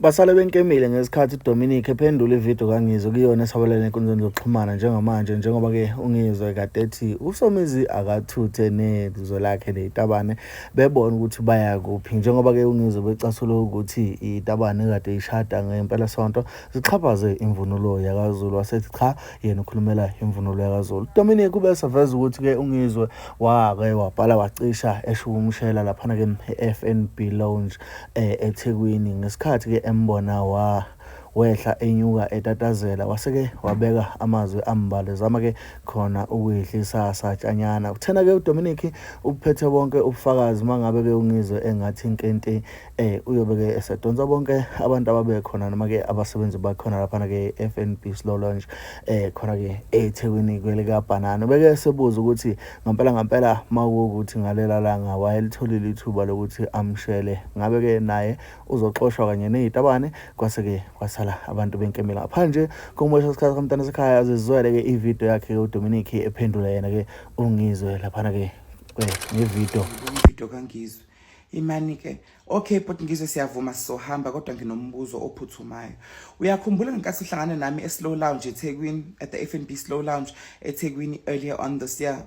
Basale benkemile ngesikhathi uDominic ephendula ividiyo kaNgizwe kuyona esabalele enkundleni zokuxhumana njengamanje njengoba-ke uNgizwe kade ethi uSomizi akathuthe nezwe lakhe neyitabane bebona ukuthi baya kuphi njengoba-ke uNgizwe becasula ukuthi iyitabane kade ishada ngempelasonto zixhaphaze imvunulo yakaZulu wasethi cha yena ukhulumela imvunulo yakaZulu. uDominic ubese veza ukuthi-ke uNgizwe wake wabhala wacisha eshukumshela laphana-ke e-FNB Lounge eThekwini ngesikhathi-ke embona wehla enyuka etatazela waseke wabeka amazwi ambalwa zama-ke khona ukuyihlisa satshanyana. Kuthena-ke uDominic uphethe bonke ubufakazi mangabe-ke uNgizwe engathi inkente uyobe-ke esedonsa bonke abantu ababekhona noma-ke abasebenzi bakhona laphana-ke FNB Slow Lounge khona-ke eThekwini kwelikaBhanana. Ubeke sebuza ukuthi ngampela makuwukuthi ngalela langa wayelitholile ithuba lokuthi amshele ngabe-ke naye uzoxoshwa kanye neyitabane kwase-ke kwasala abantu benkemela ngaphandle komosha isikhathi kamntana sekhaya azizwele-ke ividiyo yakhe uDominic ephendula yena-ke uNgizwe laphana-ke ngevidiyo kaNgizwe. Imani-ke okay but Ngizwe siyavuma sizohamba kodwa nginombuzo ophuthumayo. Uyakhumbula ngenkathi uhlangana nami eSlow Lounge eThekwini at the FNB Slow Lounge eThekwini earlier on this year?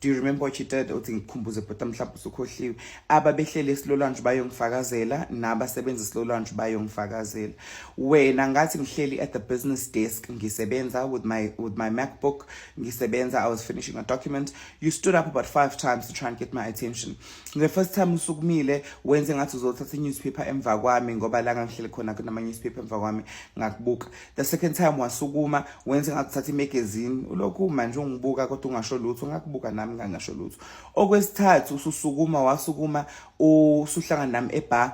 Do you remember what you did? Uthi ngikhumbuze but mhlawumbe usukhohliwe. Ababehlele eSlow Lounge bayongifakazela nabasebenza eSlow Lounge bayongifakazela. Wena ngathi ngihleli at the business desk ngisebenza with my MacBook ngisebenza. I was finishing a document. You stood up about 5 times to try and get my attention. The first time usukumile wenze ngathi uzothatha newspaper emva kwami ngoba la ngihleli khona kunama newspaper emva kwami ngakubuka. The second time wasukuma wenze ngathi uthatha imagazine ulokhu manje ungibuka kodwa ungasho lutho ngakubuka nami ngangasho lutho. Okwesithathu ususukuma wasukuma usuhlangana nami ebar.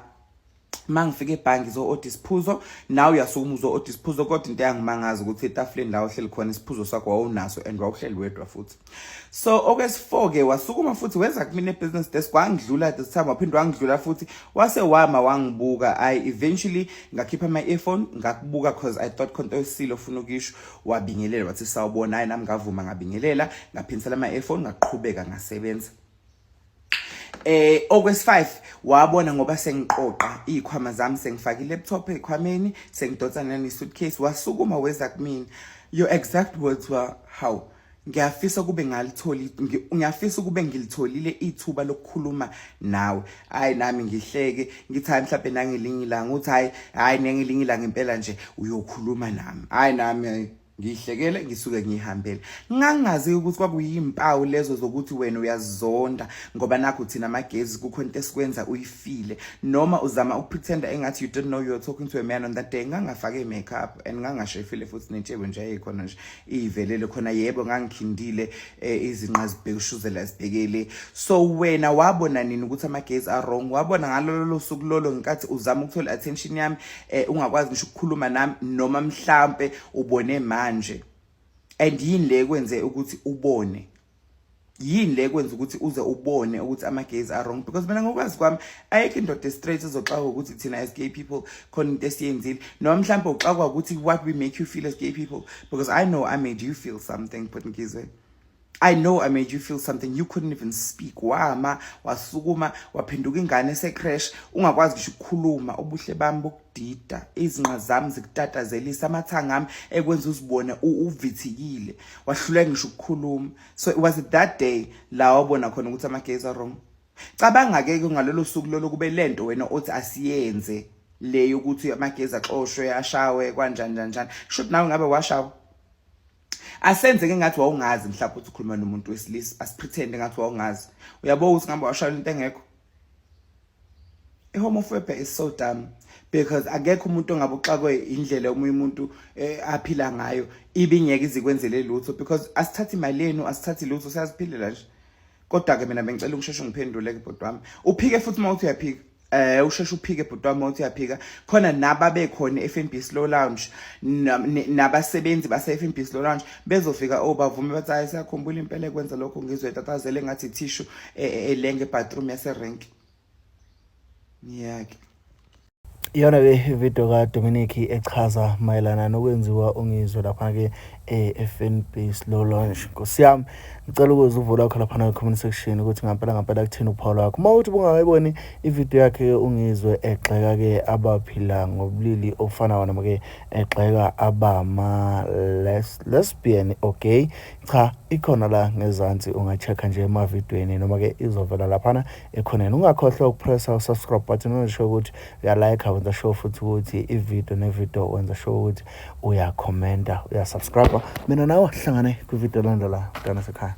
Mangifike ebar ngizo-order isiphuzo nawe uyasukuma uzo-order isiphuzo kodwa into yangimangaza ukuthi etafuleni la uhleli khona isiphuzo sakho wawunaso and wawuhleli wedwa futhi. So okwesi-4-ke wasukuma futhi wenza kumina e-business desk wangidlula at the time waphinde wangidlula futhi wase wama wangibuka. I eventually ngakhipha my-earphone ngakubuka cause I thought khonto esile ofuna ukisho wabingelela wathi sawubona. Hayi nami ngavuma ngabingelela ngaphinisela ama-earphone ngaqhubeka ngasebenza. Okwesi-5 wabona ngoba sengiqoqa izikhwama zami sengifaka i-laptop ekhwameni sengidonsa nane-suitcase wasukuma weza kumina. Your exact words were how ngiyafisa kube ngilitholile ithuba lokukhuluma nawe. Hayi nami ngihleke ngithi hayi mhlawumbe nangelinye ilanga uthi hayi nangelinye ilanga impela nje uyokhuluma nami. Hayi nami ngihlekele ngisuke ngihambele. Ngangazi ukuthi kwakuyimpawu lezo zokuthi wena uyazonda ngoba nakho thina amagezi kukhona into esikwenza uyifile noma uzama ukupretenda engathi you didn't know you were talking to a man on that day. Ngangafake makeup and ngangashefile futhi netshebo nje eyikhona nje ivelele khona. Yebo ngangikhindile izinqa zibhekushuzela zibhekele. So wena wabona nini ukuthi amagezi are wrong? Wabona ngalolo suku lolo ngenkathi uzama ukuthola attention yami ungakwazi ngisho ukukhuluma nami noma mhlambe ubone manje. And yini le kwenze ukuthi ubone? Yini le kwenza ukuthi uze ubone ukuthi amagezi are wrong? Because mina ngokwazi kwami ayikho indoda straight ezoxaka ukuthi thina as gay people khona into esiyenzile noma mhlawumbe uxakwa ukuthi what we make you feel as gay people. Because I know I made you feel something but Ngizwe, I know I made you feel something. You couldn't even speak. Wama wasukuma waphenduka ingane ese-crash ungakwazi ngisho ukukhuluma. Ubuhle bami bokudida izinqa zami zikutatazelisa amathanga ami ekwenza uzibone uvithikile wahluleka ngisho ukukhuluma. So it was that day la wabona khona ukuthi amagezi are wrong. Cabanga-ke ngalolo suku lolo kube lento wena othi asiyenze le yokuthi amagezi axoshwe ashawe kanjani. Should nawe ngabe washawa? Asenzeke ngathi wawungazi mhlawumbe ukuthi ukhuluma nomuntu wesilisa. Asipretende ngathi wawungazi. Uyabona ukuthi ngambe washayela into engekho. Homophobia is so dumb because akekho umuntu ongabe uxakwe indlela omunye umuntu aphila ngayo ibingeke izikwenzele lutho because asithathi imali yenu asithathi lutho siyaziphilela nje. Kodwa ke mina bengicela ungisheshe ngiphendule ke bhodwa wami. Uphike futhi mawuthi uyaphika. Usheshe uphike bhodwa wami uthi uyaphika khona nababe khona eFNB Slow Lounge nabasebenzi base FNB Slow Lounge bezofika bavume bathi hayi siyakhumbula impela ekwenza lokho Ngizwe etatazele ngathi tissue elenge bathroom yase rank. Yeah. iyona ke video ka Dominic echaza mayelana nokwenziwa ungizwe lapha ke FNB slow launch. Kusiyami ngicela ukuzuvula khona lapha comment section ukuthi ngempela kuthini uphawu lakho. Uma uthi bungayiboni ivideo yakhe ungizwe egxeka ke abaphila ngobulili ofana noma ke egxeka abama lesbian okay cha ikhona la ngezansi ungachecka nje emavidweni noma ke izovela lapha ekhoneni. Ungakhohlwa ukupressa subscribe button unisho ukuthi uya like wenza sure futhi ukuthi ivideo nevideo wenza sure ukuthi uya commenta uya subscribe. Mina nawe hlangane ku video landela mntana sekhaya.